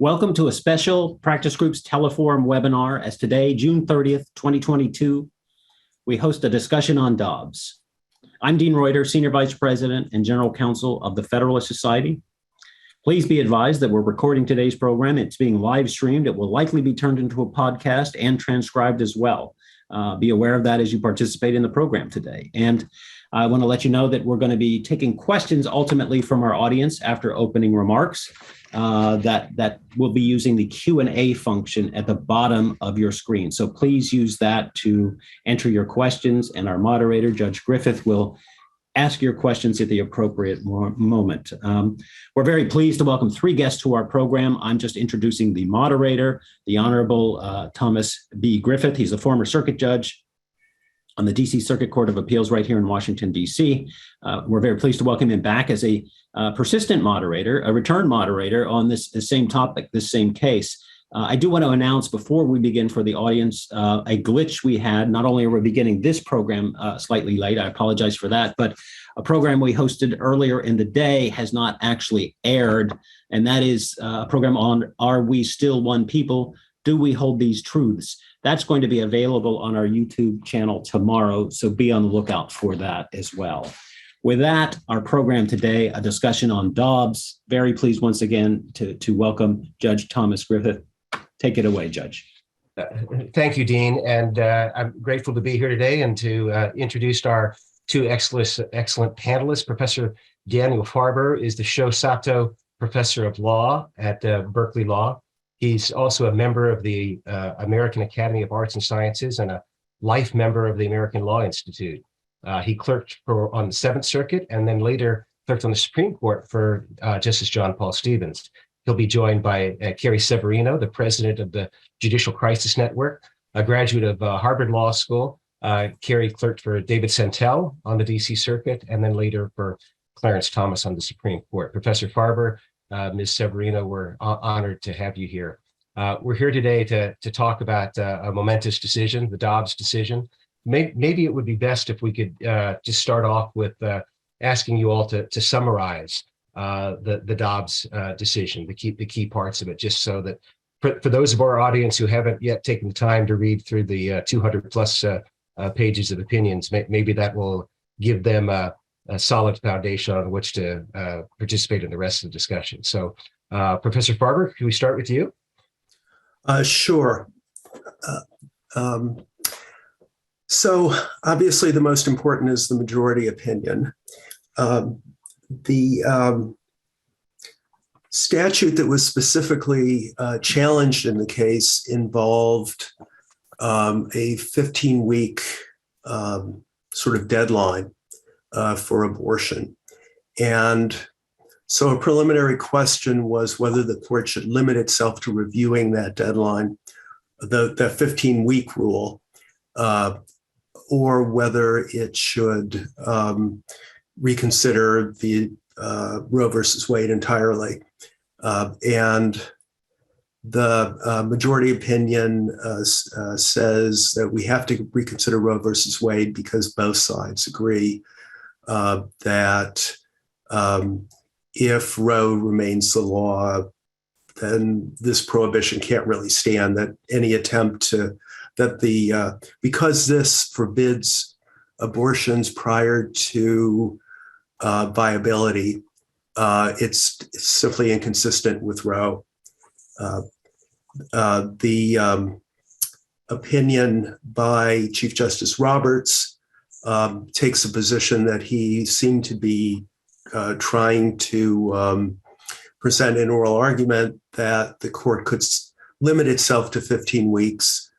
Welcome to a special Practice Groups Teleforum webinar as today, June 30th, 2022, we host a discussion on Dobbs. I'm Dean Reuter, Senior Vice President and General Counsel of the Federalist Society. Please be advised that we're recording today's program. It's being live streamed. It will likely be turned into a podcast and transcribed as well. Be aware of that as you participate in the program today. And I want to let you know that we're going to be taking questions ultimately from our audience after opening remarks. That will be using the Q&A function at the bottom of your screen. So please use that to enter your questions, and our moderator, Judge Griffith, will ask your questions at the appropriate moment. We're very pleased to welcome three guests to our program. I'm just introducing the moderator, the Honorable Thomas B. Griffith. He's a former circuit judge on the D.C. Circuit Court of Appeals right here in Washington, D.C. We're very pleased to welcome him back as a persistent moderator, a return moderator on this same topic, this same case. I do want to announce before we begin for the audience a glitch we had. Not only are we beginning this program slightly late, I apologize for that, but a program we hosted earlier in the day has not actually aired, and that is a program on Are We Still One People? Do We Hold These Truths? That's going to be available on our YouTube channel tomorrow, so be on the lookout for that as well. With that, our program today, a discussion on Dobbs. Very pleased once again to welcome Judge Thomas Griffith. Take it away, Judge. Thank you, Dean. And I'm grateful to be here today and to introduce our two excellent panelists. Professor Daniel Farber is the Shato Professor of Law at Berkeley Law. He's also a member of the American Academy of Arts and Sciences and a life member of the American Law Institute. He clerked on the Seventh Circuit and then later clerked on the Supreme Court for Justice John Paul Stevens. He'll be joined by Carrie Severino, the president of the Judicial Crisis Network, a graduate of Harvard Law School. Carrie clerked for David Santel on the DC Circuit, and then later for Clarence Thomas on the Supreme Court. Professor Farber, Ms. Severino, we're honored to have you here. We're here today to talk about a momentous decision, the Dobbs decision. Maybe it would be best if we could just start off with asking you all to summarize the Dobbs decision, the key parts of it, just so that for those of our audience who haven't yet taken the time to read through the 200 plus pages of opinions, maybe that will give them a solid foundation on which to participate in the rest of the discussion. So, Professor Farber, can we start with you? Sure. So obviously the most important is the majority opinion. The statute that was specifically challenged in the case involved a 15-week sort of deadline for abortion. And so a preliminary question was whether the court should limit itself to reviewing that deadline, the 15-week rule, or whether it should reconsider the Roe versus Wade entirely. And the majority opinion says that we have to reconsider Roe versus Wade because both sides agree that if Roe remains the law, then this prohibition can't really stand, that any attempt to, because this forbids abortions prior to viability, it's simply inconsistent with Roe. The opinion by Chief Justice Roberts takes a position that he seemed to be trying to present an oral argument that the court could limit itself to 15 weeks,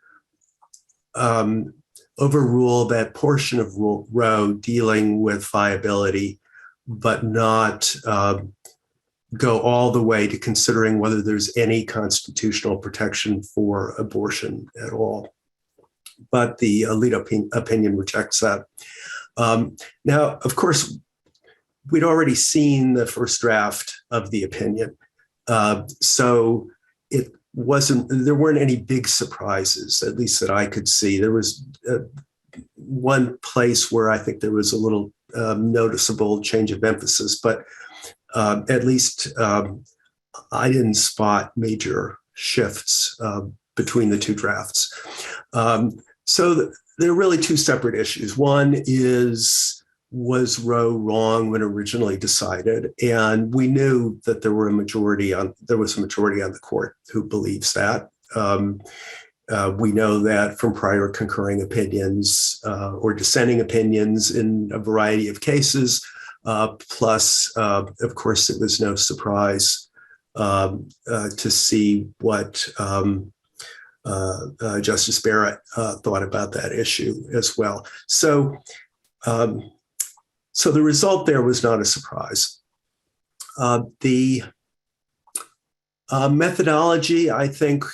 overrule that portion of Roe dealing with viability, but not go all the way to considering whether there's any constitutional protection for abortion at all. But the Alito opinion rejects that. Now, of course, we'd already seen the first draft of the opinion. So there weren't any big surprises, at least that I could see. There was one place where I think there was a little noticeable change of emphasis, but at least I didn't spot major shifts between the two drafts. So there are really two separate issues. One is, was Roe wrong when originally decided? And we knew that there was a majority on the court who believes that. We know that from prior concurring opinions or dissenting opinions in a variety of cases. Plus, of course, it was no surprise to see what Justice Barrett thought about that issue as well. So the result there was not a surprise. The methodology, I think,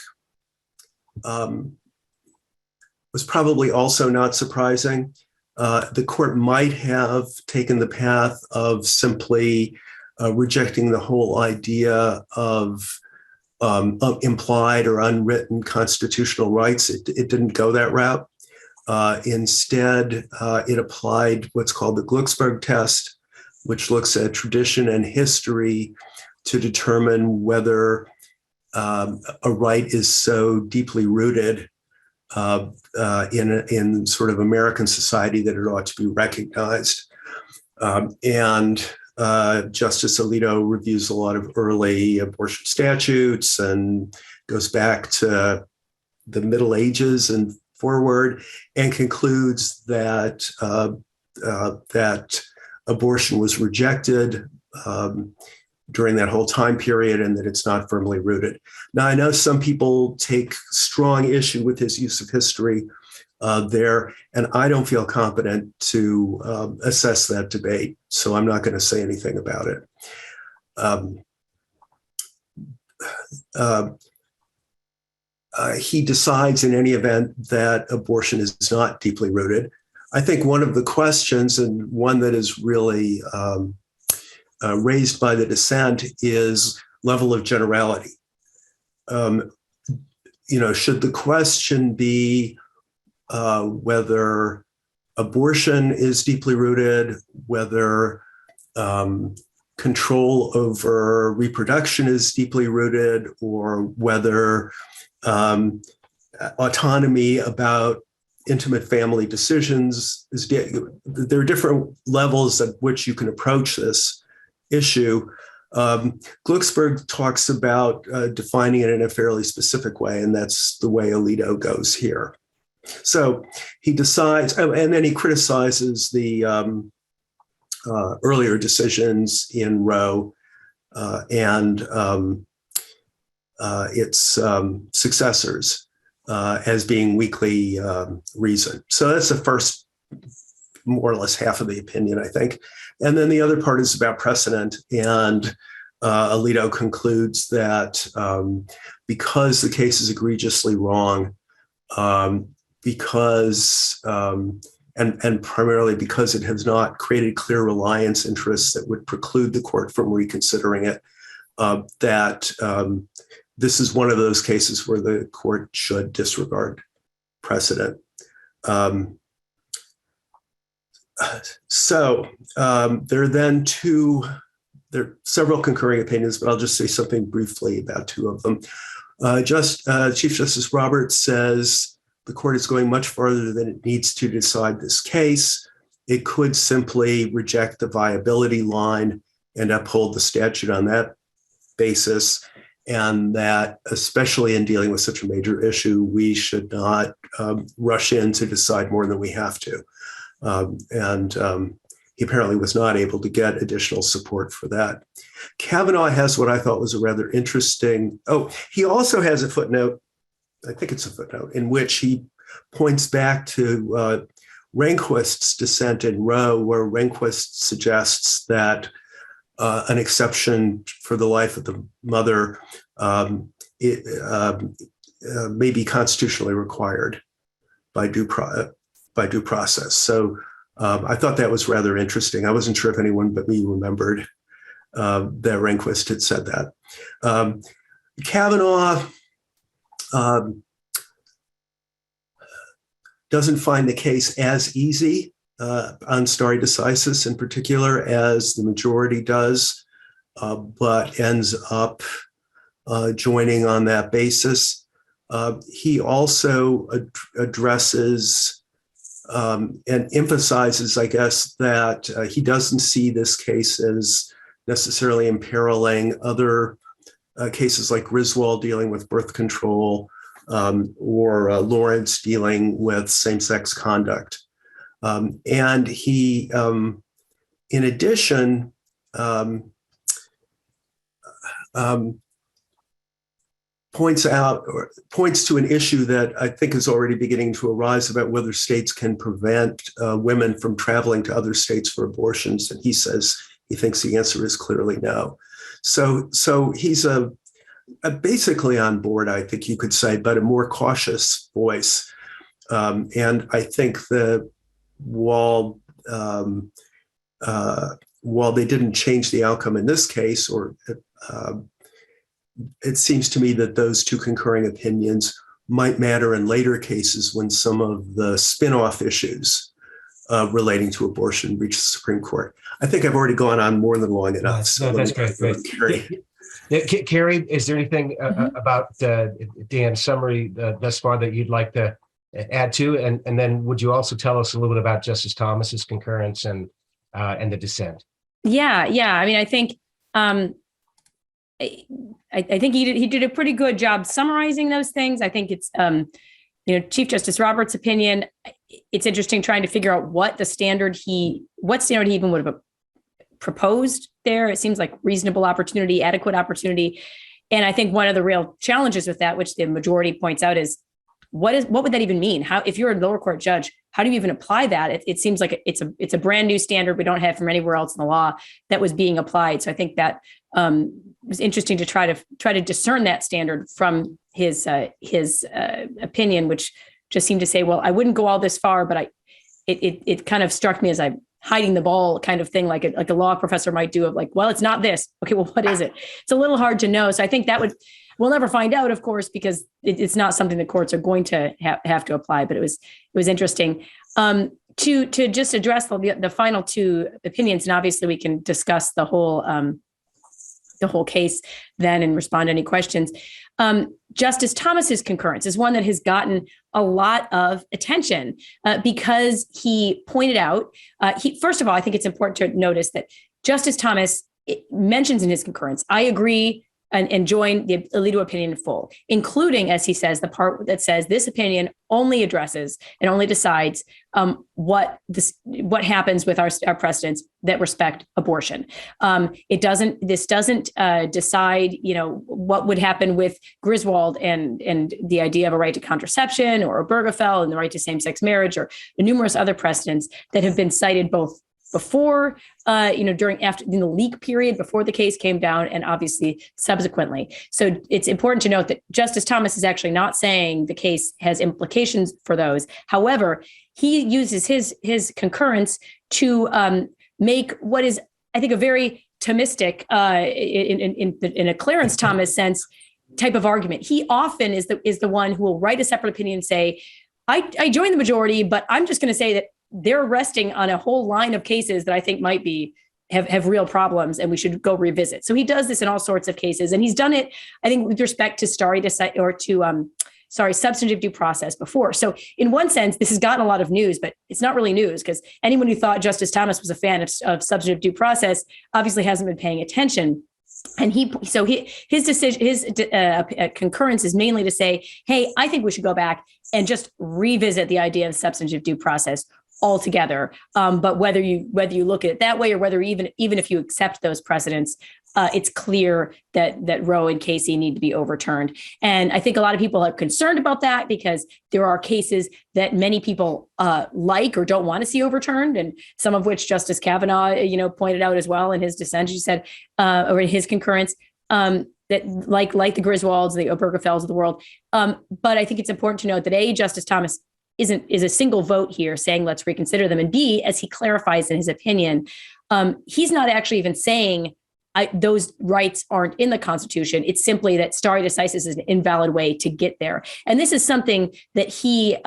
was probably also not surprising. The court might have taken the path of simply rejecting the whole idea of implied or unwritten constitutional rights. It didn't go that route. Instead, it applied what's called the Glucksberg test, which looks at tradition and history to determine whether a right is so deeply rooted in sort of American society that it ought to be recognized. And Justice Alito reviews a lot of early abortion statutes and goes back to the Middle Ages and forward, and concludes that that abortion was rejected during that whole time period and that it's not firmly rooted. Now, I know some people take strong issue with his use of history there, and I don't feel competent to assess that debate, so I'm not going to say anything about it. He decides in any event that abortion is not deeply rooted. I think one of the questions, and one that is really raised by the dissent, is level of generality. Should the question be whether abortion is deeply rooted, whether control over reproduction is deeply rooted, or whether autonomy about intimate family decisions is there are different levels at which you can approach this issue. Glucksberg talks about defining it in a fairly specific way, and that's the way Alito goes here. So he decides, and then he criticizes the earlier decisions in Roe and its successors as being weakly reasoned. So that's the first, more or less, half of the opinion, I think. And then the other part is about precedent. And Alito concludes that because the case is egregiously wrong, because and primarily because it has not created clear reliance interests that would preclude the court from reconsidering it, that this is one of those cases where the court should disregard precedent. So there are several concurring opinions, but I'll just say something briefly about two of them. Chief Justice Roberts says the court is going much farther than it needs to decide this case. It could simply reject the viability line and uphold the statute on that basis, and that, especially in dealing with such a major issue, we should not rush in to decide more than we have to. He apparently was not able to get additional support for that. Kavanaugh has what I thought was a rather interesting, he also has a footnote, I think it's a footnote, in which he points back to Rehnquist's dissent in Roe, where Rehnquist suggests that an exception for the life of the mother may be constitutionally required by due process. So I thought that was rather interesting. I wasn't sure if anyone but me remembered that Rehnquist had said that. Kavanaugh doesn't find the case as easy on stare decisis in particular as the majority does, but ends up joining on that basis. He also addresses and emphasizes, I guess, that he doesn't see this case as necessarily imperiling other cases like Griswold dealing with birth control or Lawrence dealing with same-sex conduct. And he, in addition, points to an issue that I think is already beginning to arise about whether states can prevent women from traveling to other states for abortions. And he says he thinks the answer is clearly no. So he's basically on board, I think you could say, but a more cautious voice. And I think that while they didn't change the outcome in this case, or it seems to me that those two concurring opinions might matter in later cases when some of the spin-off issues relating to abortion reach the Supreme Court. I think I've already gone on more than long enough. So that's great. Carrie, is there anything about Dan's summary thus far that you'd like to add to? And then would you also tell us a little bit about Justice Thomas's concurrence and the dissent? Yeah. I mean, I think I think he did a pretty good job summarizing those things. I think it's Chief Justice Roberts' opinion. It's interesting trying to figure out what standard he even would have proposed there. It seems like reasonable opportunity, adequate opportunity. And I think one of the real challenges with that, which the majority points out, is what would that even mean? How, if you're a lower court judge, how do you even apply that? It seems like it's a brand new standard we don't have from anywhere else in the law that was being applied. So I think that was interesting to try to discern that standard from his opinion, which just seemed to say, well, I wouldn't go all this far, but it kind of struck me as I'm hiding the ball kind of thing, like a law professor might do, of like, well, it's not this. Okay, well, what is it? It's a little hard to know. So I think we'll never find out, of course, because it's not something the courts are going to have to apply. But it was interesting to just address the final two opinions, and obviously we can discuss the whole case then and respond to any questions. Justice Thomas's concurrence is one that has gotten a lot of attention because he pointed out, first of all, I think it's important to notice that Justice Thomas mentions in his concurrence, I agree and join the Alito opinion in full, including, as he says, the part that says this opinion only addresses and only decides what happens with our precedents that respect abortion. This doesn't decide, what would happen with Griswold and the idea of a right to contraception, or Obergefell and the right to same-sex marriage, or the numerous other precedents that have been cited both before, in the leak period, before the case came down, and obviously subsequently. So it's important to note that Justice Thomas is actually not saying the case has implications for those. However, he uses his concurrence to make what is, I think, a very Thomistic, in a Clarence Thomas sense, type of argument. He often is the one who will write a separate opinion and say, I join the majority, but I'm just going to say that they're resting on a whole line of cases that I think might have real problems, and we should go revisit. So he does this in all sorts of cases, and he's done it, I think, with respect to substantive due process before. So in one sense, this has gotten a lot of news, but it's not really news, because anyone who thought Justice Thomas was a fan of substantive due process obviously hasn't been paying attention. And his decision, his concurrence is mainly to say, hey, I think we should go back and just revisit the idea of substantive due process altogether. But whether you look at it that way, or whether even if you accept those precedents, it's clear that Roe and Casey need to be overturned. And I think a lot of people are concerned about that, because there are cases that many people like or don't want to see overturned, and some of which Justice Kavanaugh, pointed out as well in his dissent. He said, or in his concurrence, that like the Griswolds, the Obergefells of the world. But I think it's important to note that A, Justice Thomas is a single vote here saying let's reconsider them, and B, as he clarifies in his opinion, he's not actually even saying those rights aren't in the Constitution. It's simply that stare decisis is an invalid way to get there. And this is something that he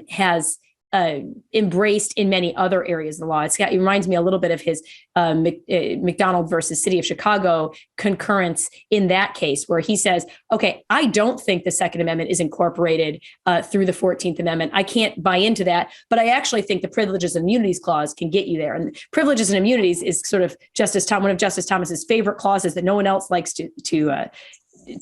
has embraced in many other areas of the law. It reminds me a little bit of his McDonald versus City of Chicago concurrence in that case, where he says, okay, I don't think the Second Amendment is incorporated through the 14th Amendment. I can't buy into that, but I actually think the Privileges and Immunities Clause can get you there. And Privileges and Immunities is sort of one of Justice Thomas's favorite clauses that no one else likes to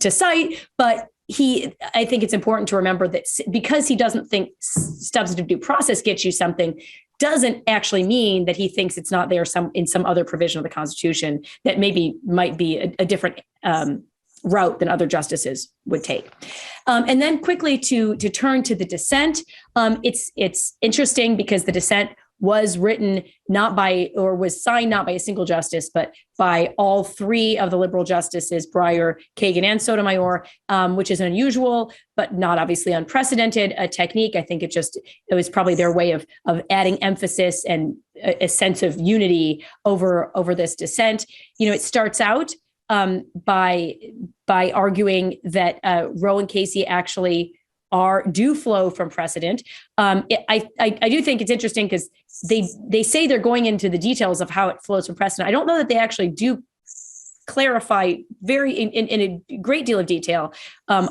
cite, but I think it's important to remember that because he doesn't think substantive due process gets you something, doesn't actually mean that he thinks it's not there in some other provision of the Constitution that might be a different route than other justices would take. And then quickly to turn to the dissent, it's interesting because the dissent was written was signed not by a single justice, but by all three of the liberal justices, Breyer, Kagan, and Sotomayor, which is unusual, but not obviously unprecedented technique. I think it was probably their way of adding emphasis and a sense of unity over this dissent. It starts out by arguing that Roe and Casey actually do flow from precedent. I do think it's interesting because they say they're going into the details of how it flows from precedent. I don't know that they actually do clarify in a great deal of detail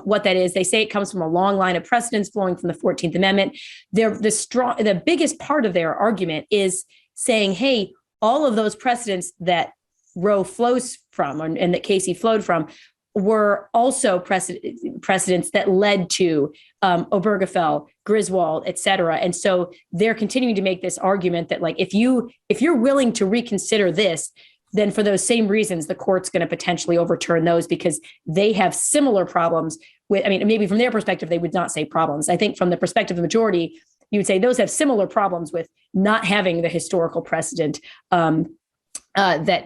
what that is. They say it comes from a long line of precedents flowing from the 14th Amendment. The biggest part of their argument is saying, hey, all of those precedents that Roe flows from and that Casey flowed from were also precedents that led to Obergefell, Griswold, et cetera. And so they're continuing to make this argument that, like, if you're willing to reconsider this, then for those same reasons, the court's going to potentially overturn those because they have similar problems with, maybe from their perspective, they would not say problems. I think from the perspective of the majority, you would say those have similar problems with not having the historical precedent that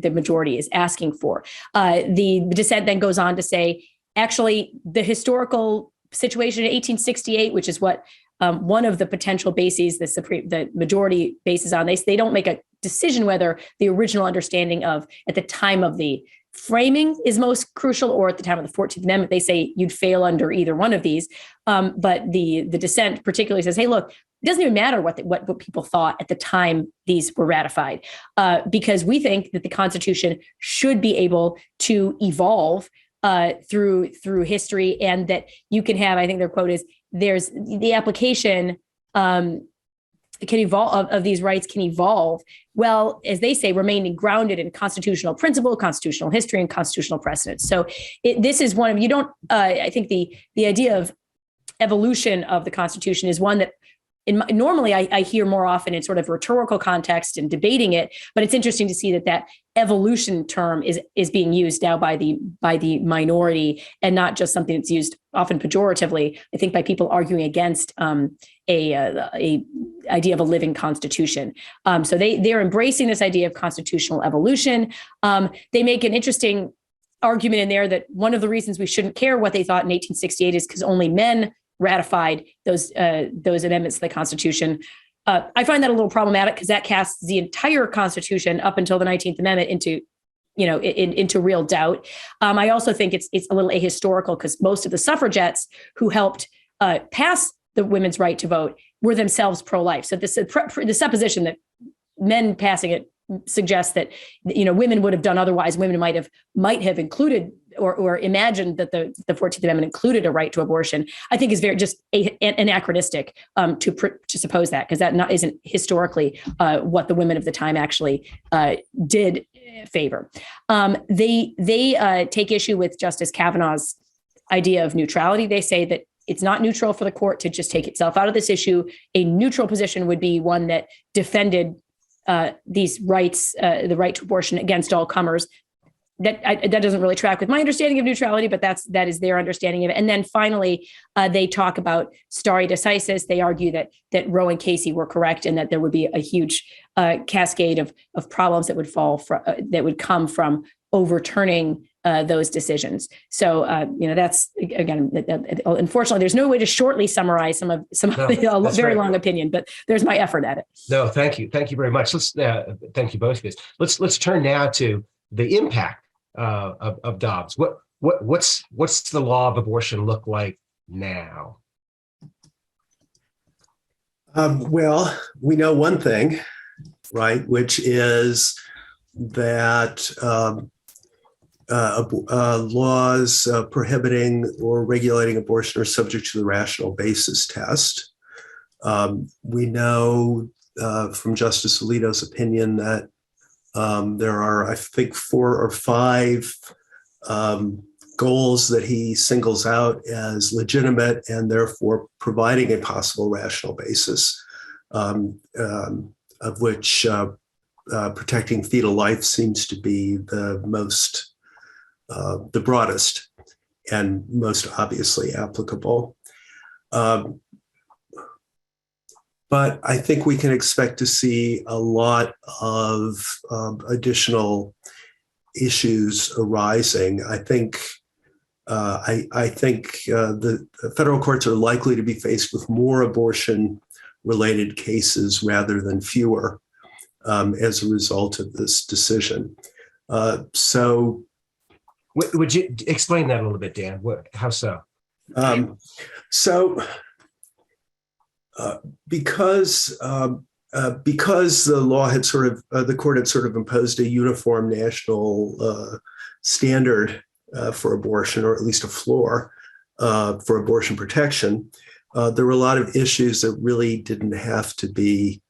the majority is asking for. The dissent then goes on to say, actually, the historical situation in 1868, which is what one of the potential bases the majority bases on, they don't make a decision whether the original understanding of at the time of the framing is most crucial or at the time of the 14th Amendment. They say you'd fail under either one of these. But the dissent particularly says, hey, look, it doesn't even matter what people thought at the time these were ratified, because we think that the Constitution should be able to evolve through history, and that you can have, I think their quote is, there's the application can evolve of these rights can evolve, well, as they say, remaining grounded in constitutional principle, constitutional history, and constitutional precedents. So this is one of, I think the idea of evolution of the Constitution is one that normally I hear more often in sort of rhetorical context and debating it, but it's interesting to see that evolution term is being used now by the minority, and not just something that's used often pejoratively, I think, by people arguing against a idea of a living constitution. So they're embracing this idea of constitutional evolution. They make an interesting argument in there that one of the reasons we shouldn't care what they thought in 1868 is because only men ratified those amendments to the Constitution. I find that a little problematic because that casts the entire Constitution up until the 19th Amendment into real doubt. I also think it's a little ahistorical because most of the suffragettes who helped pass the women's right to vote were themselves pro-life. So the supposition that men passing it suggests that women would have done otherwise. Women might have included or imagined that the 14th Amendment included a right to abortion, I think is very just anachronistic to suppose that, because that isn't historically what the women of the time actually did favor. They take issue with Justice Kavanaugh's idea of neutrality. They say that it's not neutral for the court to just take itself out of this issue. A neutral position would be one that defended these rights, the right to abortion, against all comers. That doesn't really track with my understanding of neutrality, but that is their understanding of it. And then finally, they talk about stare decisis. They argue that Roe and Casey were correct, and that there would be a huge cascade of problems that would come from overturning those decisions. So that's, again, unfortunately, there's no way to shortly summarize some of the very long opinion, but there's my effort at it. No, thank you very much. Let's thank you both of you. Let's turn now to the impact of Dobbs. What's the law of abortion look like now? Well, we know one thing, right, which is that laws prohibiting or regulating abortion are subject to the rational basis test. We know from Justice Alito's opinion that there are, I think, 4 or 5 goals that he singles out as legitimate and therefore providing a possible rational basis, of which protecting fetal life seems to be the broadest and most obviously applicable. But I think we can expect to see a lot of additional issues arising. I think the federal courts are likely to be faced with more abortion-related cases rather than fewer as a result of this decision. So, would you explain that a little bit, Dan? How so? Because the law had the court had sort of imposed a uniform national standard for abortion, or at least a floor for abortion protection, there were a lot of issues that really didn't have to be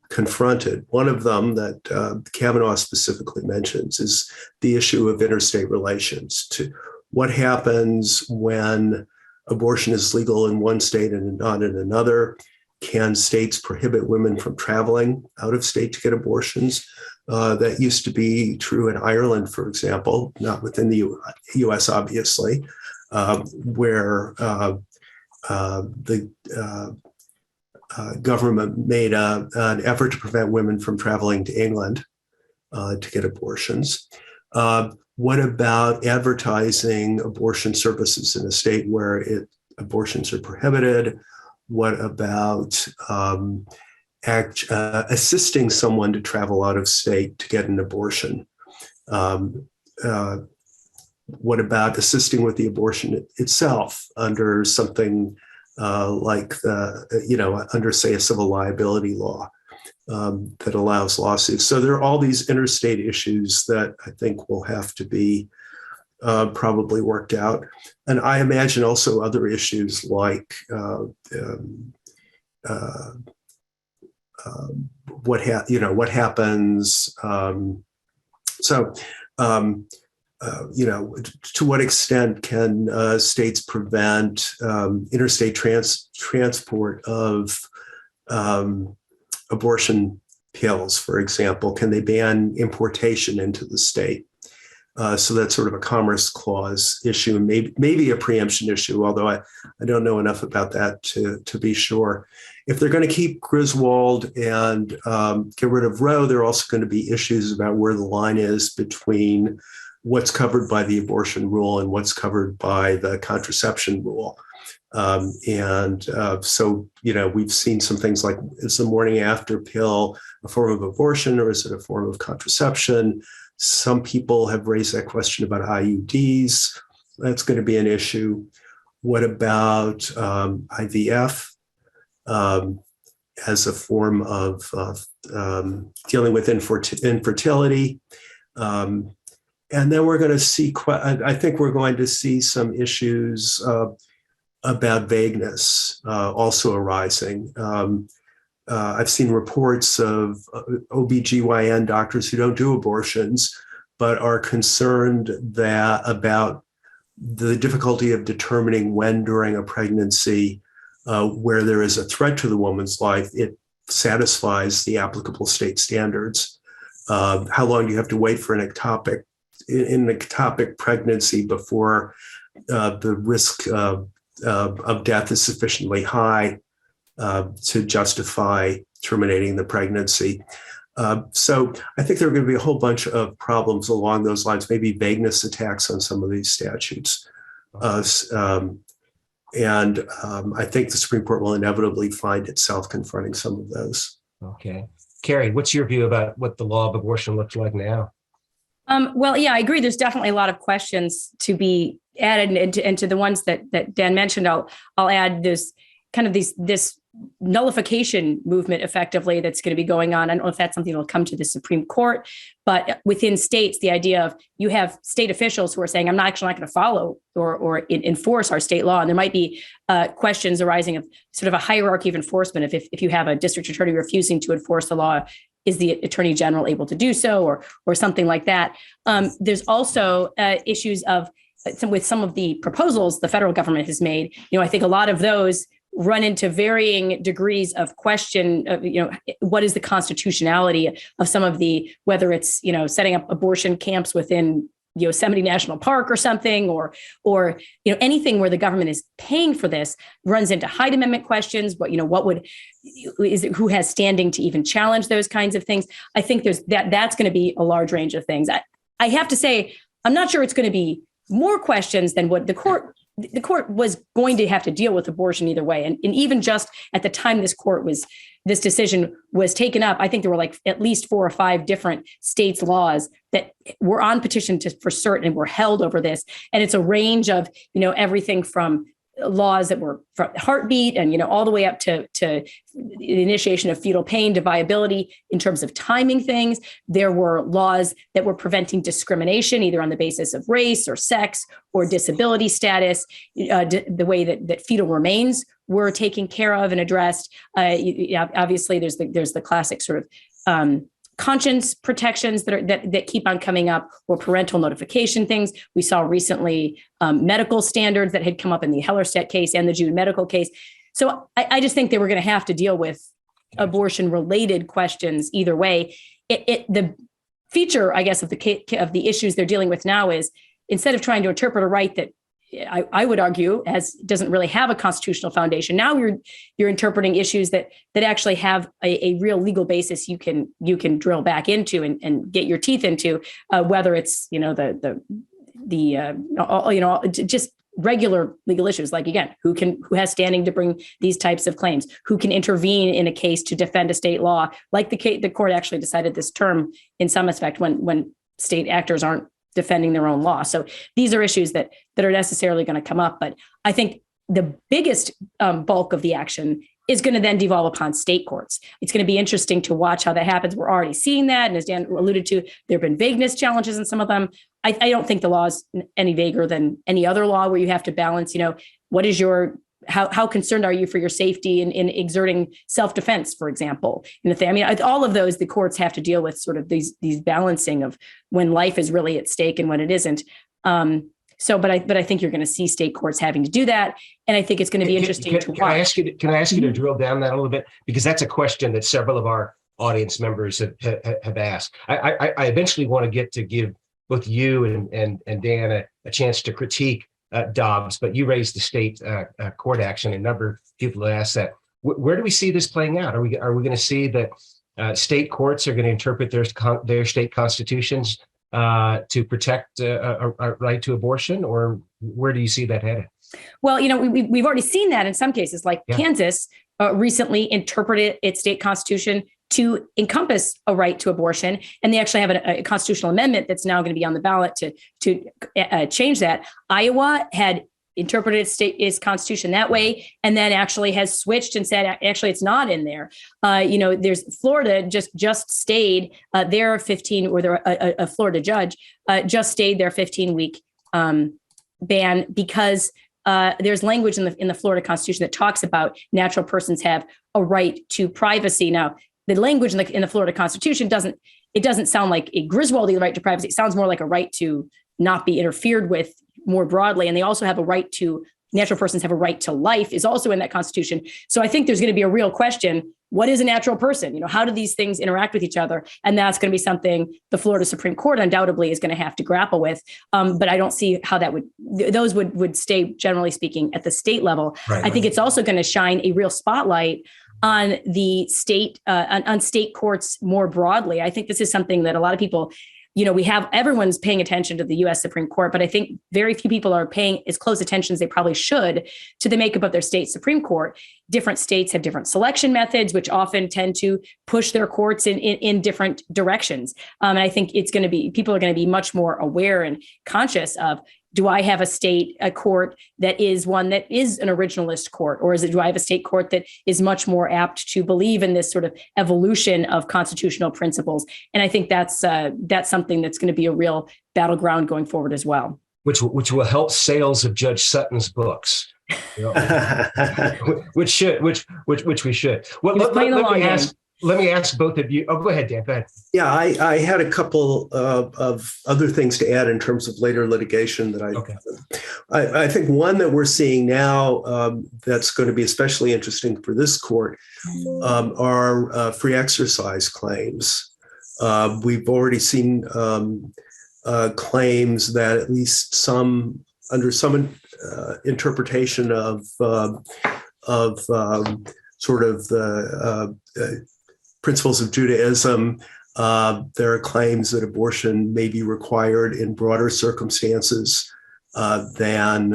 confronted. One of them that Kavanaugh specifically mentions is the issue of interstate relations. To what happens when abortion is legal in one state and not in another? Can states prohibit women from traveling out of state to get abortions? That used to be true in Ireland, for example, not within the U.S., obviously, where the government made an effort to prevent women from traveling to England to get abortions. What about advertising abortion services in a state where abortions are prohibited? What about assisting someone to travel out of state to get an abortion? What about assisting with the abortion itself under something like under, say, a civil liability law that allows lawsuits? So there are all these interstate issues that I think will have to be probably worked out. And I imagine also other issues like what happens. To what extent can states prevent interstate transport of abortion pills, for example? Can they ban importation into the state? So that's sort of a Commerce Clause issue, and maybe a preemption issue, although I don't know enough about that to be sure. If they're going to keep Griswold and get rid of Roe, there are also going to be issues about where the line is between what's covered by the abortion rule and what's covered by the contraception rule. So we've seen some things like, is the morning after pill a form of abortion or is it a form of contraception? Some people have raised that question about IUDs. That's going to be an issue. What about IVF as a form of dealing with infertility? And then we're going to see, I think we're going to see some issues about vagueness also arising. I've seen reports of OBGYN doctors who don't do abortions, but are concerned about the difficulty of determining when during a pregnancy, where there is a threat to the woman's life, it satisfies the applicable state standards. How long do you have to wait for an ectopic pregnancy before the risk of death is sufficiently high to justify terminating the pregnancy? So I think there are going to be a whole bunch of problems along those lines, maybe vagueness attacks on some of these statutes. And I think the Supreme Court will inevitably find itself confronting some of those. Okay. Carrie, what's your view about what the law of abortion looks like now? Well, yeah, I agree. There's definitely a lot of questions to be added, and to the ones that Dan mentioned, I'll add this kind of this nullification movement effectively that's going to be going on. I don't know if that's something that will come to the Supreme Court, but within states, the idea of you have state officials who are saying, I'm not actually not going to follow or enforce our state law. And there might be questions arising of sort of a hierarchy of enforcement. If you have a district attorney refusing to enforce the law, is the attorney general able to do so or something like that? There's also issues of with some of the proposals the federal government has made. I think a lot of those run into varying degrees of question of, what is the constitutionality of some of the, whether it's, setting up abortion camps within Yosemite National Park or something, or anything where the government is paying for this runs into Hyde Amendment questions. But, who has standing to even challenge those kinds of things? I think that's going to be a large range of things. I have to say, I'm not sure it's going to be more questions than what the court was going to have to deal with abortion either way. And even just at the time this decision was taken up, I think there were like at least 4 or 5 different states' laws that were on petition for cert and were held over this. And it's a range of, everything from laws that were from heartbeat and, all the way up to the initiation of fetal pain to viability in terms of timing things. There were laws that were preventing discrimination, either on the basis of race or sex or disability status, the way that fetal remains were taken care of and addressed. Obviously, there's the classic sort of conscience protections that keep on coming up, or parental notification things. We saw recently medical standards that had come up in the Hellerstedt case and the June medical case. So I just think they were going to have to deal with abortion-related questions either way. The feature, I guess, of the issues they're dealing with now is, instead of trying to interpret a right that I would argue doesn't really have a constitutional foundation, now you're interpreting issues that actually have a real legal basis you can drill back into and get your teeth into, whether it's just regular legal issues, like, again, who has standing to bring these types of claims, who can intervene in a case to defend a state law, like the court actually decided this term in some aspect when state actors aren't defending their own law. So these are issues that are necessarily going to come up. But I think the biggest bulk of the action is going to then devolve upon state courts. It's going to be interesting to watch how that happens. We're already seeing that. And as Dan alluded to, there have been vagueness challenges in some of them. I don't think the law is any vaguer than any other law, where you have to balance, what is how concerned are you for your safety in exerting self-defense, for example? All of those, the courts have to deal with sort of these balancing of when life is really at stake and when it isn't. But I think you're going to see state courts having to do that. And I think it's going to be interesting to watch. Can I ask you to drill down that a little bit? Because that's a question that several of our audience members have asked. I eventually want to get to give both you and Dan a chance to critique Dobbs, but you raised the state court action. A number of people have asked that. Where do we see this playing out? Are we going to see that state courts are going to interpret their state constitutions to protect a right to abortion, or where do you see that headed? Well, we've already seen that in some cases, like Kansas recently interpreted its state constitution to encompass a right to abortion. And they actually have a constitutional amendment that's now going to be on the ballot to change that. Iowa had interpreted its constitution that way, and then actually has switched and said, actually, it's not in there. There's Florida just stayed their 15, or a Florida judge just stayed their 15-week ban because there's language in the Florida Constitution that talks about natural persons have a right to privacy. Now, the language in the Florida Constitution doesn't sound like a Griswoldy right to privacy. It sounds more like a right to not be interfered with more broadly. And they also have natural persons have a right to life is also in that Constitution. So I think there's going to be a real question. What is a natural person? How do these things interact with each other? And that's going to be something the Florida Supreme Court undoubtedly is going to have to grapple with. But I don't see how those would stay, generally speaking, at the state level. Right. I think it's also going to shine a real spotlight on the state, on state courts more broadly. I think this is something that a lot of people, everyone's paying attention to the U.S. Supreme Court, but I think very few people are paying as close attention as they probably should to the makeup of their state Supreme Court. different states have different selection methods, which often tend to push their courts in different directions. And I think people are going to be much more aware and conscious of, do I have a court that is one that is an originalist court, or do I have a state court that is much more apt to believe in this sort of evolution of constitutional principles? And I think that's something that's going to be a real battleground going forward as well. Which will help sales of Judge Sutton's books, which we should. Well, let me ask both of you. Oh, go ahead, Dan. Go ahead. Yeah, I had a couple of other things to add in terms of later litigation that I think one that we're seeing now that's going to be especially interesting for this court are free exercise claims. We've already seen claims that at least under some interpretation of sort of the principles of Judaism, there are claims that abortion may be required in broader circumstances than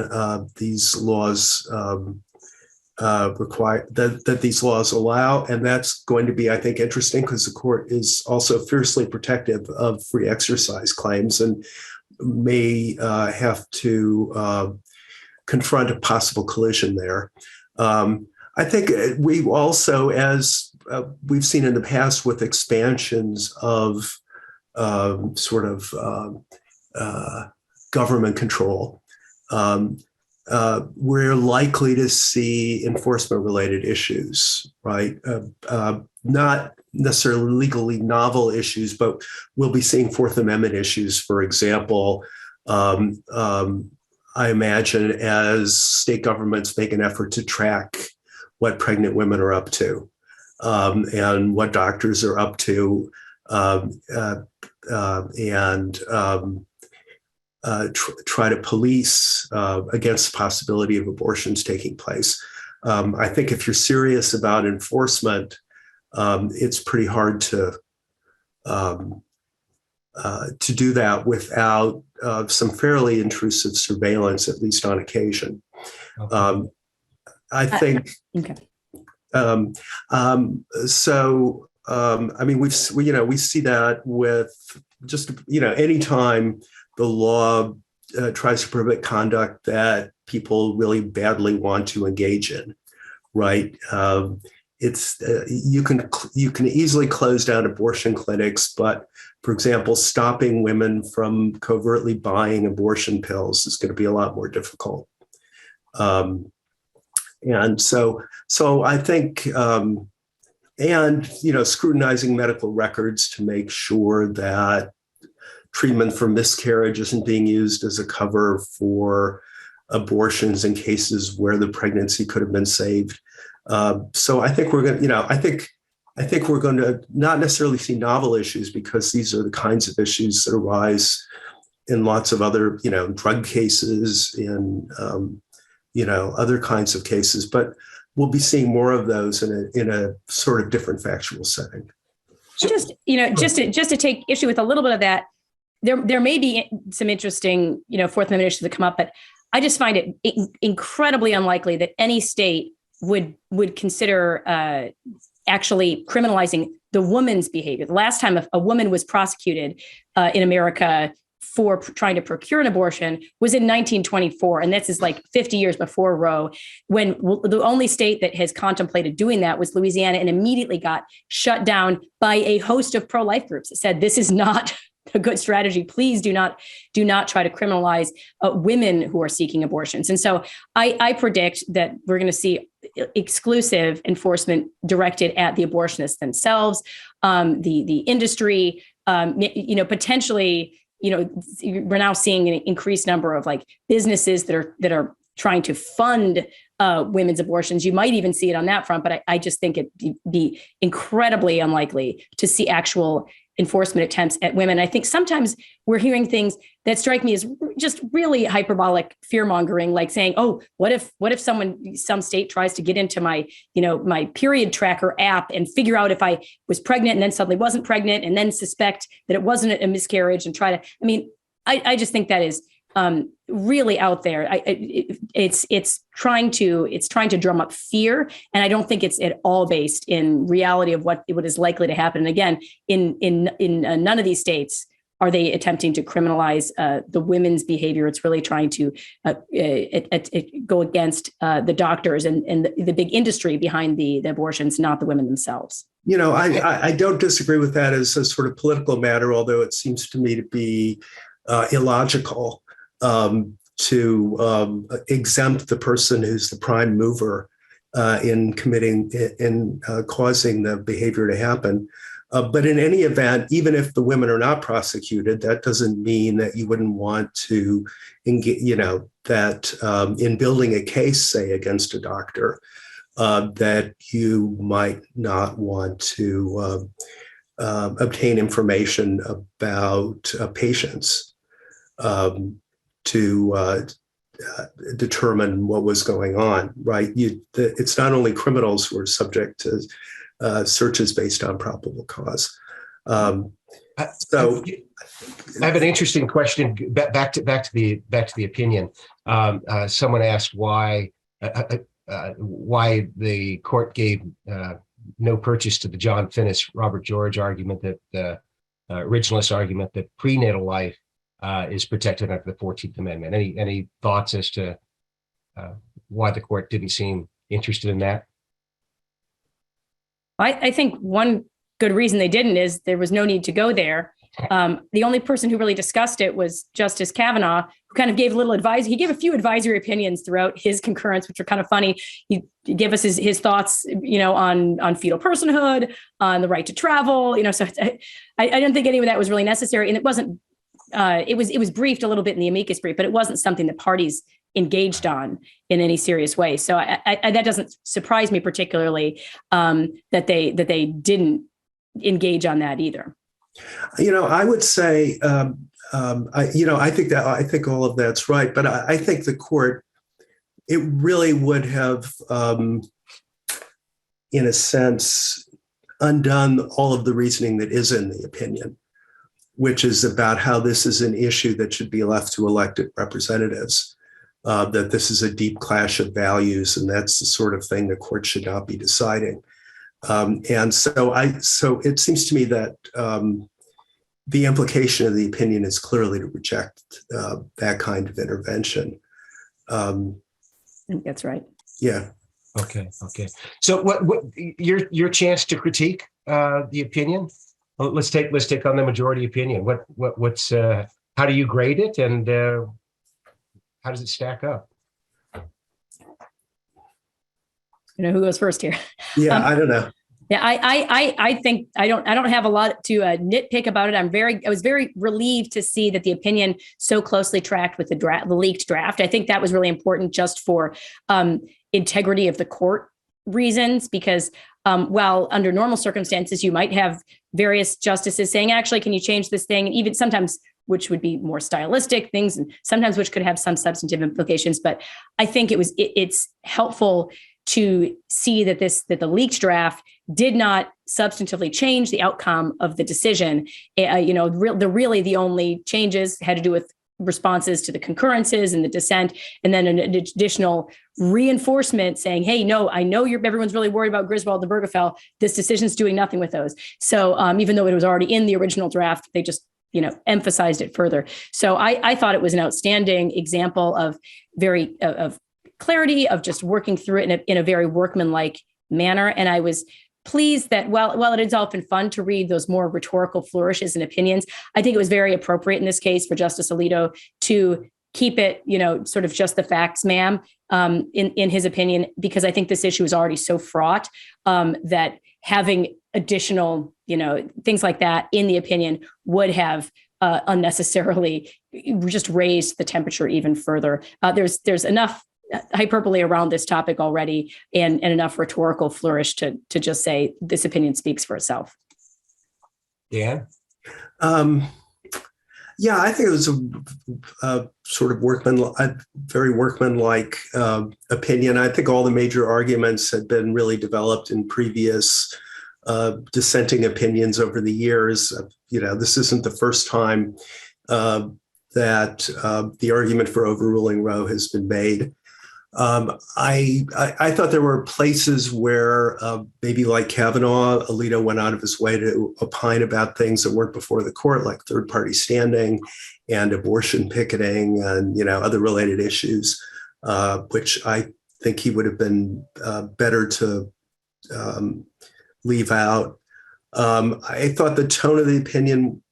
these laws require, that these laws allow. And that's going to be, I think, interesting because the court is also fiercely protective of free exercise claims and may have to confront a possible collision there. I think we also, as we've seen in the past with expansions of government control, we're likely to see enforcement-related issues, right? Not necessarily legally novel issues, but we'll be seeing Fourth Amendment issues, for example. I imagine as state governments make an effort to track what pregnant women are up to and what doctors are up to, and try to police against the possibility of abortions taking place. I think if you're serious about enforcement, it's pretty hard to do that without some fairly intrusive surveillance, at least on occasion. Okay. I think. Okay. We see that with just anytime the law tries to prohibit conduct that people really badly want to engage in, right? You can easily close down abortion clinics, but for example, stopping women from covertly buying abortion pills is going to be a lot more difficult. And so I think, scrutinizing medical records to make sure that treatment for miscarriage isn't being used as a cover for abortions in cases where the pregnancy could have been saved. So I think we're going to, I think we're going to not necessarily see novel issues because these are the kinds of issues that arise in lots of other, drug cases, in other kinds of cases, but we'll be seeing more of those in a sort of different factual setting. Just to take issue with a little bit of that, there may be some interesting, Fourth Amendment issues that come up, but I just find it incredibly unlikely that any state would consider actually criminalizing the woman's behavior. The last time a woman was prosecuted in America for trying to procure an abortion was in 1924. And this is like 50 years before Roe, when the only state that has contemplated doing that was Louisiana, and immediately got shut down by a host of pro-life groups that said, this is not a good strategy. Please do not try to criminalize women who are seeking abortions. And so I predict that we're going to see exclusive enforcement directed at the abortionists themselves, the industry, potentially. We're now seeing an increased number of businesses that are trying to fund women's abortions. You might even see it on that front, but I just think it'd be incredibly unlikely to see actual enforcement attempts at women. I think sometimes we're hearing things that strike me as just really hyperbolic fear mongering, like saying, "Oh, what if some state tries to get into my period tracker app and figure out if I was pregnant and then suddenly wasn't pregnant and then suspect that it wasn't a miscarriage and try to." I mean, I just think that is really out there. It's trying to drum up fear, and I don't think it's at all based in reality of what is likely to happen. And again, in none of these states are they attempting to criminalize the women's behavior. It's really trying to go against the doctors and the big industry behind the abortions, not the women themselves. I don't disagree with that as a sort of political matter, although it seems to me to be illogical to exempt the person who's the prime mover in causing the behavior to happen. But in any event, even if the women are not prosecuted, that doesn't mean that you wouldn't want to engage, that in building a case, say, against a doctor, that you might not want to obtain information about patients to determine what was going on, right? It's not only criminals who are subject to searches based on probable cause. So I have an interesting question. Back to the opinion. Someone asked why the court gave no purchase to the John Finnis, Robert George argument, that the originalist argument that prenatal life is protected under the 14th Amendment. Any thoughts as to why the court didn't seem interested in that? I think one good reason they didn't is there was no need to go there. The only person who really discussed it was Justice Kavanaugh, who kind of gave a little advice. He gave a few advisory opinions throughout his concurrence, which are kind of funny. He gave us his thoughts, on fetal personhood, on the right to travel. So I don't think any of that was really necessary, and it wasn't. It was briefed a little bit in the amicus brief, but it wasn't something that parties engaged on in any serious way. So that doesn't surprise me particularly that they didn't engage on that either. I would say, I think all of that's right, but I think the court, it really would have, in a sense, undone all of the reasoning that is in the opinion, which is about how this is an issue that should be left to elected representatives. That this is a deep clash of values, and that's the sort of thing the court should not be deciding. And so it seems to me that the implication of the opinion is clearly to reject that kind of intervention. I think that's right. Yeah. Okay. So what your chance to critique the opinion? Well, let's take on the majority opinion. What's how do you grade it, and how does it stack up? Who goes first here? Yeah, I don't know. Yeah, I think I don't have a lot to nitpick about it. I was very relieved to see that the opinion so closely tracked with the leaked draft. I think that was really important just for integrity of the court reasons, because while under normal circumstances you might have various justices saying, actually, can you change this thing? And even sometimes, which would be more stylistic things, and sometimes which could have some substantive implications. But I think it's helpful to see that the leaked draft did not substantively change the outcome of the decision. Really the only changes had to do with responses to the concurrences and the dissent, and then an additional reinforcement saying, hey, no, I know everyone's really worried about Griswold and Bergefell. This decision's doing nothing with those. So even though it was already in the original draft, they just emphasized it further. So I thought it was an outstanding example of of clarity, of just working through it in a very workmanlike manner. And I was pleased that while it is often fun to read those more rhetorical flourishes and opinions, I think it was very appropriate in this case for Justice Alito to keep it, sort of just the facts, ma'am, in his opinion, because I think this issue is already so fraught that having additional, things like that in the opinion would have unnecessarily just raised the temperature even further. There's enough hyperbole around this topic already, and enough rhetorical flourish to just say this opinion speaks for itself. Dan? Yeah, I think it was a sort of very workmanlike opinion. I think all the major arguments had been really developed in previous dissenting opinions over the years. This isn't the first time that the argument for overruling Roe has been made. I thought there were places where maybe like Kavanaugh, Alito went out of his way to opine about things that weren't before the court, like third-party standing and abortion picketing and other related issues, which I think he would have been better to leave out. I thought the tone of the opinion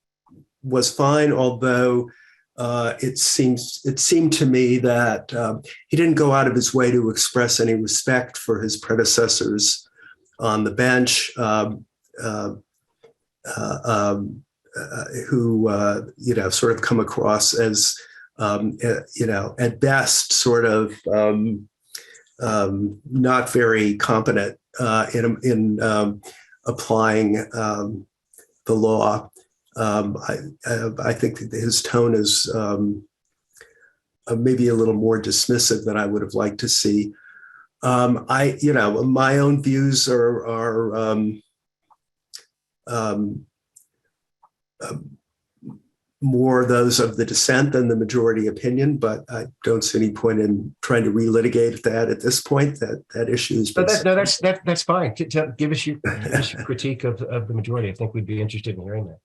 was fine, although it seemed to me that he didn't go out of his way to express any respect for his predecessors on the bench, who sort of come across as at best sort of not very competent in applying the law. I think that his tone is maybe a little more dismissive than I would have liked to see. My own views are more those of the dissent than the majority opinion, but I don't see any point in trying to relitigate that at this point. That issue is. That's fine. Give us your critique of the majority. I think we'd be interested in hearing that.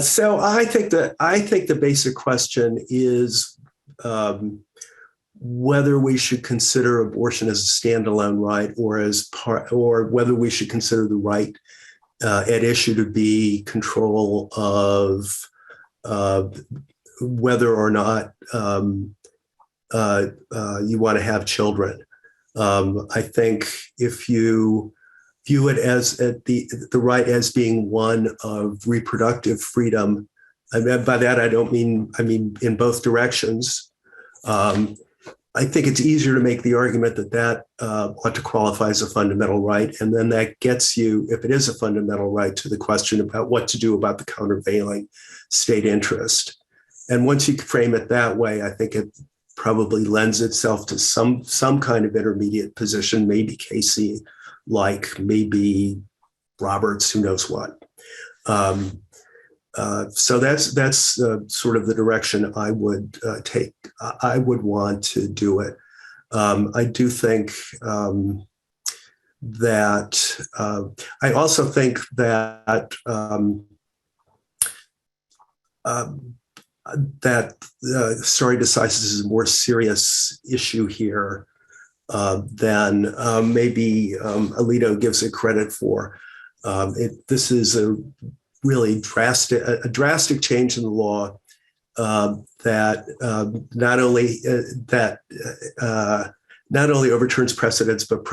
So I think the basic question is whether we should consider abortion as a standalone right, or whether we should consider the right at issue to be control of whether or not you want to have children. I think if you view it as the right as being one of reproductive freedom, and by that I mean in both directions. I think it's easier to make the argument that ought to qualify as a fundamental right, and then that gets you, if it is a fundamental right, to the question about what to do about the countervailing state interest. And once you frame it that way, I think it probably lends itself to some kind of intermediate position, maybe Casey, like maybe Roberts, who knows what. So that's sort of the direction I would take. I would want to do it. I do think that I also think that stare decisis is a more serious issue here than maybe Alito gives it credit for. This is a really drastic change in the law that not only overturns precedents, but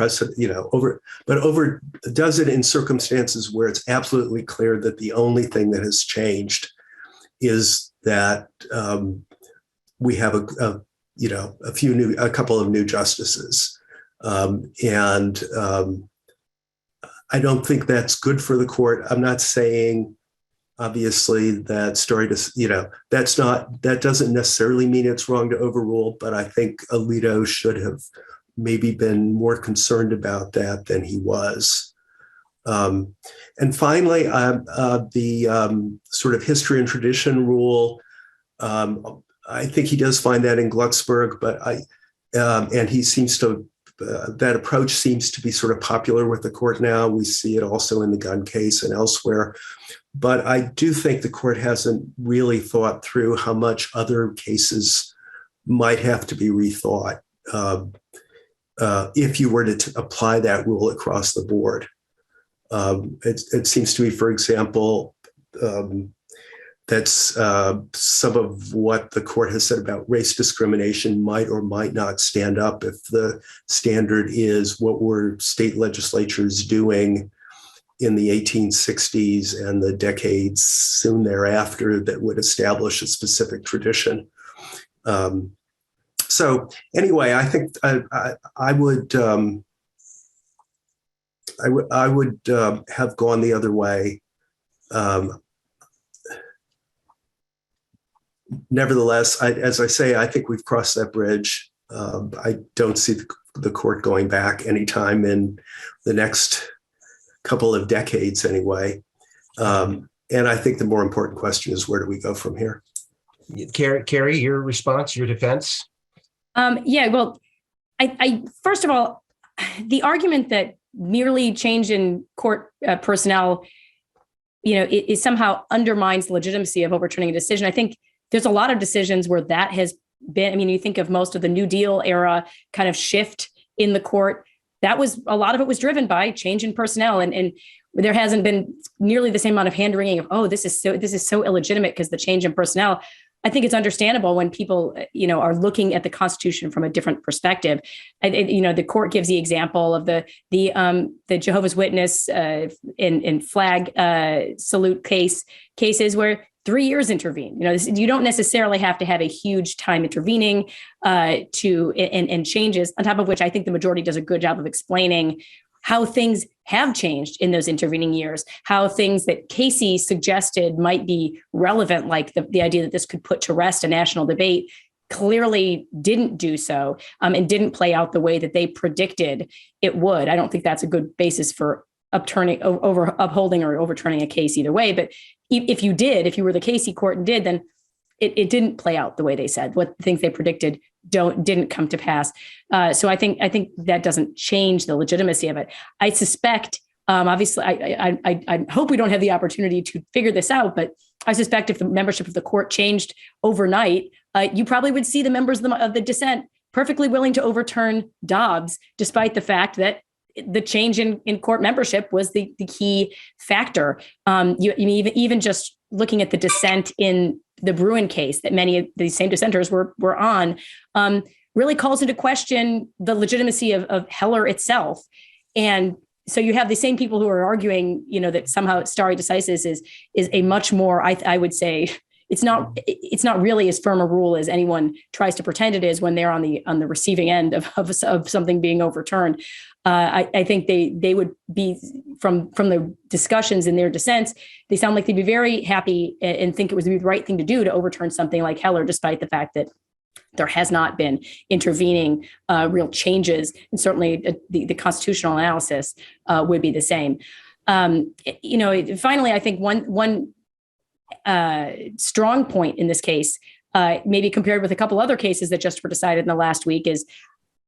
does it in circumstances where it's absolutely clear that the only thing that has changed is that we have a couple of new justices, and I don't think that's good for the court. I'm not saying, obviously, that that doesn't necessarily mean it's wrong to overrule, but I think Alito should have maybe been more concerned about that than he was. And finally, the sort of history and tradition rule, I think he does find that in Glucksberg, but and he seems to, that approach seems to be sort of popular with the court now. We see it also in the gun case and elsewhere. But I do think the court hasn't really thought through how much other cases might have to be rethought if you were to apply that rule across the board. It seems to me, for example, that's some of what the court has said about race discrimination might or might not stand up if the standard is what were state legislatures doing in the 1860s and the decades soon thereafter that would establish a specific tradition. So anyway, I think I would have gone the other way. Nevertheless, as I say, I think we've crossed that bridge. I don't see the court going back anytime in the next couple of decades anyway. And I think the more important question is, where do we go from here? Carrie, your response, your defense? Yeah, well, I first of all, the argument that merely change in court personnel, it somehow undermines the legitimacy of overturning a decision. I think there's a lot of decisions where that has been, you think of most of the New Deal era kind of shift in the court. A lot of it was driven by change in personnel. And there hasn't been nearly the same amount of hand wringing of, oh, this is so illegitimate because the change in personnel. I think it's understandable when people, are looking at the Constitution from a different perspective. The court gives the example of the Jehovah's Witness in flag salute cases where 3 years intervene. You don't necessarily have to have a huge time intervening and changes. On top of which, I think the majority does a good job of explaining how things have changed in those intervening years, how things that Casey suggested might be relevant, like the idea that this could put to rest a national debate, clearly didn't do so and didn't play out the way that they predicted it would. I don't think that's a good basis for upholding or overturning a case either way. But if you were the Casey court and did, then it didn't play out the way they said. What things they predicted didn't come to pass. So I think that doesn't change the legitimacy of it. I suspect, obviously, I hope we don't have the opportunity to figure this out, but I suspect if the membership of the court changed overnight, you probably would see the members of the dissent perfectly willing to overturn Dobbs, despite the fact that the change in court membership was the key factor. Even just looking at the dissent in the Bruin case that many of these same dissenters were on, really calls into question the legitimacy of Heller itself. And so you have the same people who are arguing, that somehow stare decisis is a much more, I would say, it's not really as firm a rule as anyone tries to pretend it is when they're on the receiving end of something being overturned. I think they would be from the discussions in their dissents, they sound like they'd be very happy and think it was the right thing to do to overturn something like Heller, despite the fact that there has not been intervening real changes. And certainly the constitutional analysis would be the same. Finally, I think one strong point in this case, maybe compared with a couple other cases that just were decided in the last week, is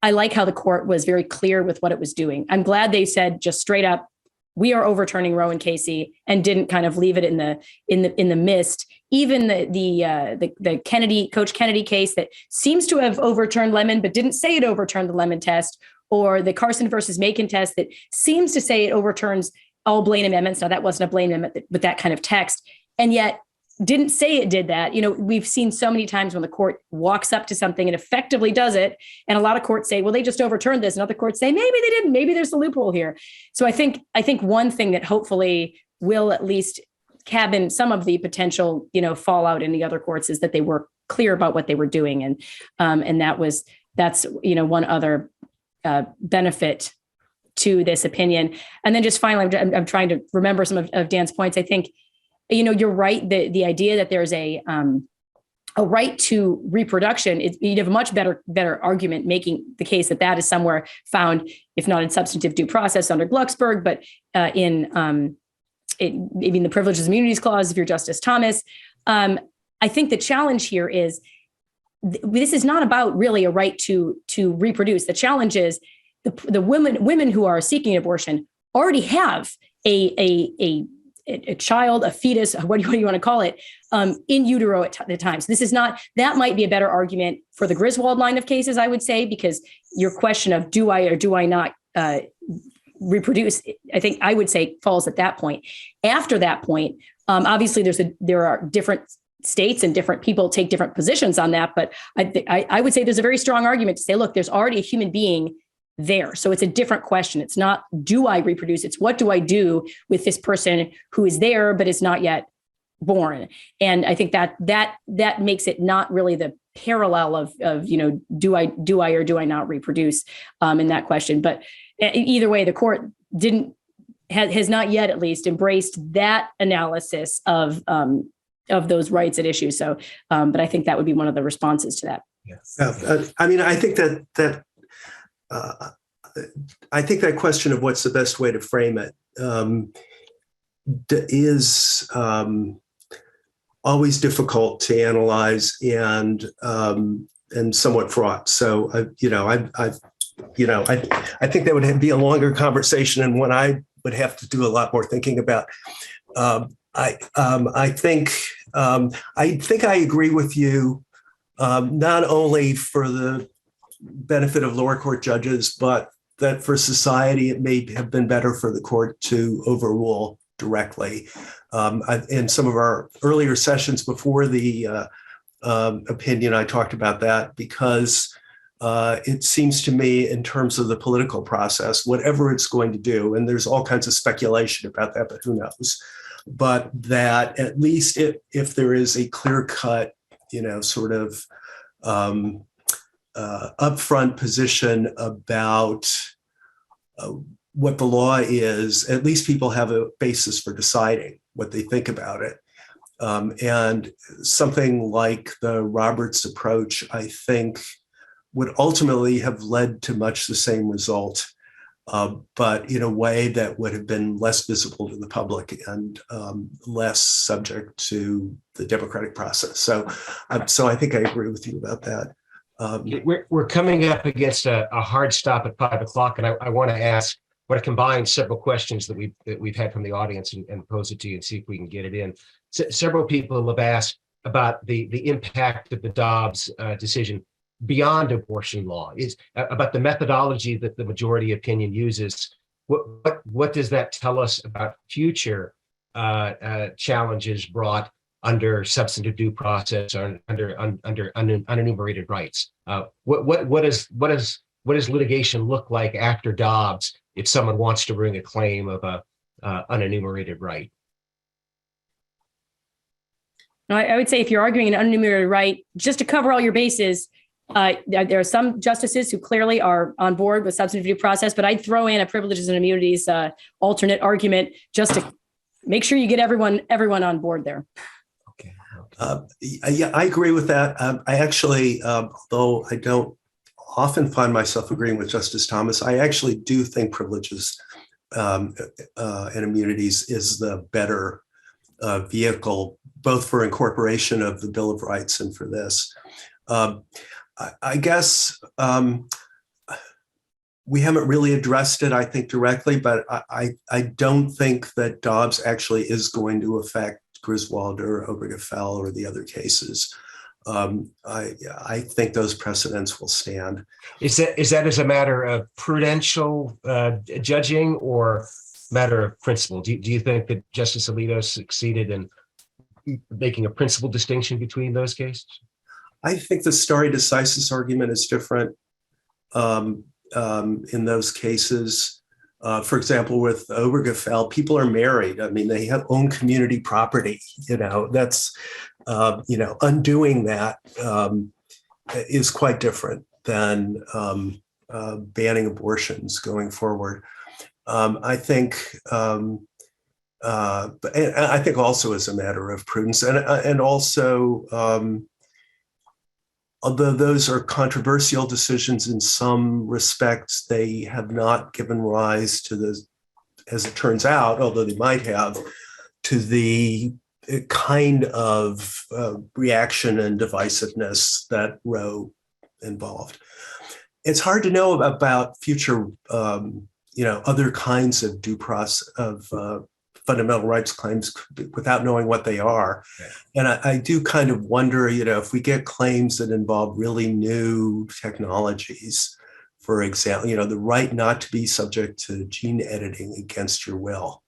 I like how the court was very clear with what it was doing. I'm glad they said just straight up, we are overturning Roe and Casey, and didn't kind of leave it in the mist. Even the Coach Kennedy case that seems to have overturned Lemon, but didn't say it overturned the Lemon test, or the Carson versus Macon test that seems to say it overturns all Blaine amendments. Now that wasn't a Blaine amendment with that kind of text, and yet didn't say it did that. We've seen so many times when the court walks up to something and effectively does it. And a lot of courts say, well, they just overturned this. And other courts say, maybe they didn't. Maybe there's a loophole here. So I think one thing that hopefully will at least cabin some of the potential, fallout in the other courts is that they were clear about what they were doing. And that's one other benefit to this opinion. And then just finally, I'm trying to remember some of Dan's points. I think, you're right. The idea that there's a right to reproduction, you'd have a much better argument making the case that is somewhere found, if not in substantive due process under Glucksberg, but in the Privileges and Immunities Clause, if you're Justice Thomas. I think the challenge here is this is not about really a right to reproduce. The challenge is the women who are seeking abortion already have a child, a fetus, what do you want to call it, in utero at the time. So that might be a better argument for the Griswold line of cases, I would say, because your question of do I or do I not reproduce, I think I would say falls at that point. After that point, obviously there are different states and different people take different positions on that. But I would say there's a very strong argument to say, look, there's already a human being there. So it's a different question. It's not, do I reproduce? It's what do I do with this person who is there, but is not yet born? And I think that makes it not really the parallel of do I or do I not reproduce in that question. But either way, the court has not yet at least embraced that analysis of those rights at issue. So, but I think that would be one of the responses to that. Yes. I think that I think that question of what's the best way to frame it is always difficult to analyze and somewhat fraught. So I think that would be a longer conversation and one I would have to do a lot more thinking about. I think I agree with you, not only for the benefit of lower court judges, but that for society, it may have been better for the court to overrule directly. In some of our earlier sessions before the opinion, I talked about that because it seems to me, in terms of the political process, whatever it's going to do, and there's all kinds of speculation about that, but who knows, but that at least if there is a clear-cut, sort of upfront position about what the law is, at least people have a basis for deciding what they think about it. And something like the Roberts approach, I think, would ultimately have led to much the same result, but in a way that would have been less visible to the public and less subject to the democratic process. So I think I agree with you about that. We're coming up against a hard stop at 5 o'clock, and I want to combine several questions that we've had from the audience and pose it to you and see if we can get it in. Several people have asked about the impact of the Dobbs decision beyond abortion law, is about the methodology that the majority opinion uses. What does that tell us about future challenges brought under substantive due process or under unenumerated rights? What does litigation look like after Dobbs if someone wants to bring a claim of a unenumerated right? I would say if you're arguing an unenumerated right, just to cover all your bases, there are some justices who clearly are on board with substantive due process, but I'd throw in a privileges and immunities alternate argument just to make sure you get everyone on board there. Okay. Yeah, I agree with that. I actually, although I don't often find myself agreeing with Justice Thomas, I actually do think privileges and immunities is the better vehicle, both for incorporation of the Bill of Rights and for this. I guess we haven't really addressed it, I think, directly, but I don't think that Dobbs actually is going to affect Griswold or Obergefell or the other cases. I think those precedents will stand. Is that as a matter of prudential judging or matter of principle? Do you think that Justice Alito succeeded in making a principal distinction between those cases? I think the stare decisis argument is different in those cases. For example, with Obergefell, people are married. I mean, they own community property. That's, undoing that is quite different than banning abortions going forward. I think also as a matter of prudence and also, although those are controversial decisions in some respects, they have not given rise to the, as it turns out, although they might have, to the kind of reaction and divisiveness that Roe involved. It's hard to know about future, other kinds of due process of fundamental rights claims without knowing what they are. Okay. And I do kind of wonder, if we get claims that involve really new technologies, for example, the right not to be subject to gene editing against your will,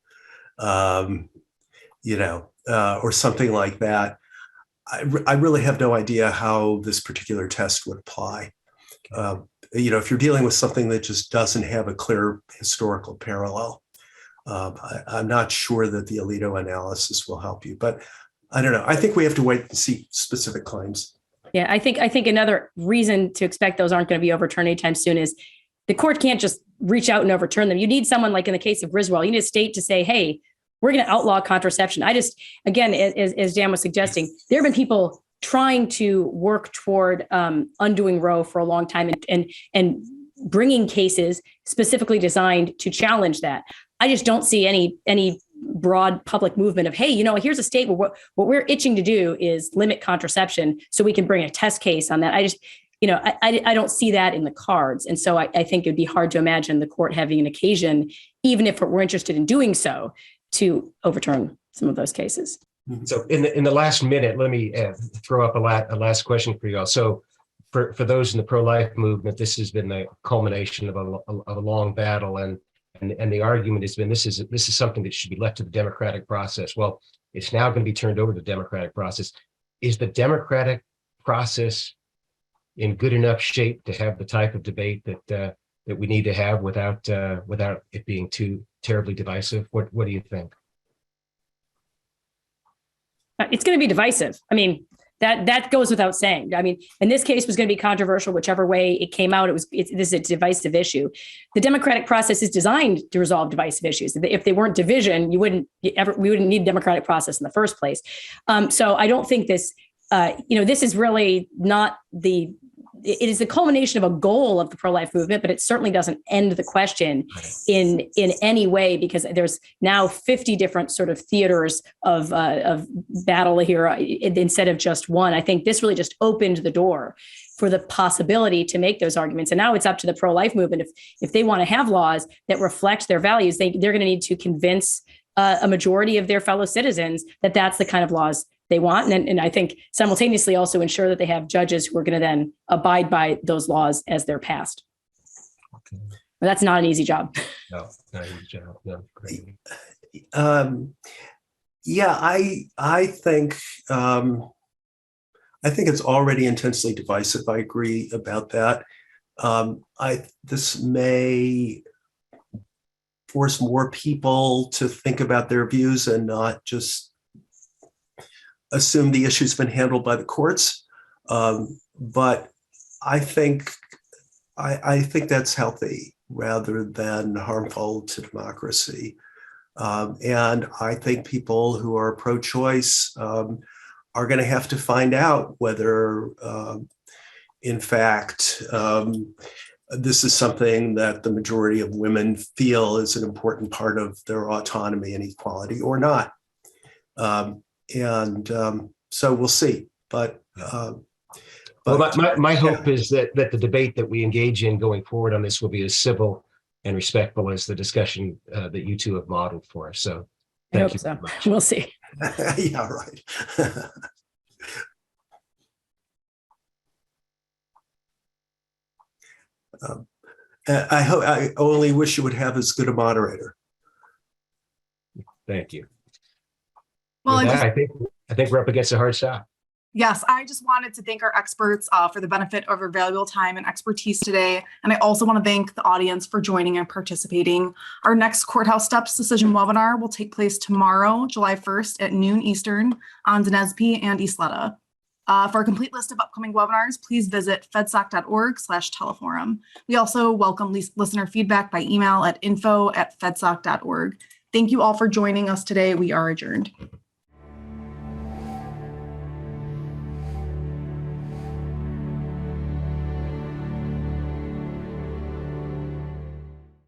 or something like that. I really have no idea how this particular test would apply. If you're dealing with something that just doesn't have a clear historical parallel, I'm not sure that the Alito analysis will help you, but I don't know. I think we have to wait and see specific claims. Yeah, I think another reason to expect those aren't going to be overturned anytime soon is the court can't just reach out and overturn them. You need someone like in the case of Griswold, you need a state to say, hey, we're going to outlaw contraception. Again, as Dan was suggesting, there have been people trying to work toward undoing Roe for a long time and bringing cases specifically designed to challenge that. I just don't see any broad public movement of, hey, here's a state where what we're itching to do is limit contraception so we can bring a test case on that. I don't see that in the cards. And so I think it'd be hard to imagine the court having an occasion, even if it were interested in doing so, to overturn some of those cases. So in the last minute, let me throw up a last question for you all. So for those in the pro-life movement, this has been the culmination of a long battle, and the argument has been this is something that should be left to the democratic process. Well, it's now going to be turned over to the democratic process. Is the democratic process in good enough shape to have the type of debate that we need to have without it being too terribly divisive? What do you think? It's going to be divisive. I mean, that goes without saying. I mean, and this case was going to be controversial, whichever way it came out. This is a divisive issue. The democratic process is designed to resolve divisive issues. If they weren't division, we wouldn't need a democratic process in the first place. So I don't think this, this is really not it is the culmination of a goal of the pro-life movement, but it certainly doesn't end the question in any way, because there's now 50 different sort of theaters of battle here instead of just one. I think this really just opened the door for the possibility to make those arguments. And now it's up to the pro-life movement. If they want to have laws that reflect their values, they're going to need to convince a majority of their fellow citizens that that's the kind of laws they want. And I think simultaneously also ensure that they have judges who are going to then abide by those laws as they're passed. Okay. But that's not an easy job. No, not an easy job. No, great. I think it's already intensely divisive. I agree about that. This may force more people to think about their views and not just assume the issue's been handled by the courts. But I think that's healthy rather than harmful to democracy. And I think people who are pro-choice are going to have to find out whether, in fact, this is something that the majority of women feel is an important part of their autonomy and equality or not. So we'll see. But my hope is that the debate that we engage in going forward on this will be as civil and respectful as the discussion that you two have modeled for us. So thank you very much. We'll see. Yeah, right. I only wish you would have as good a moderator. Thank you. Well, I think we're up against a hard stop. Yes, I just wanted to thank our experts for the benefit of their valuable time and expertise today. And I also want to thank the audience for joining and participating. Our next Courthouse Steps decision webinar will take place tomorrow, July 1st at noon Eastern on Dinesby and Isleta. For a complete list of upcoming webinars, please visit fedsoc.org/teleforum. We also welcome listener feedback by email at info@fedsoc.org. Thank you all for joining us today. We are adjourned.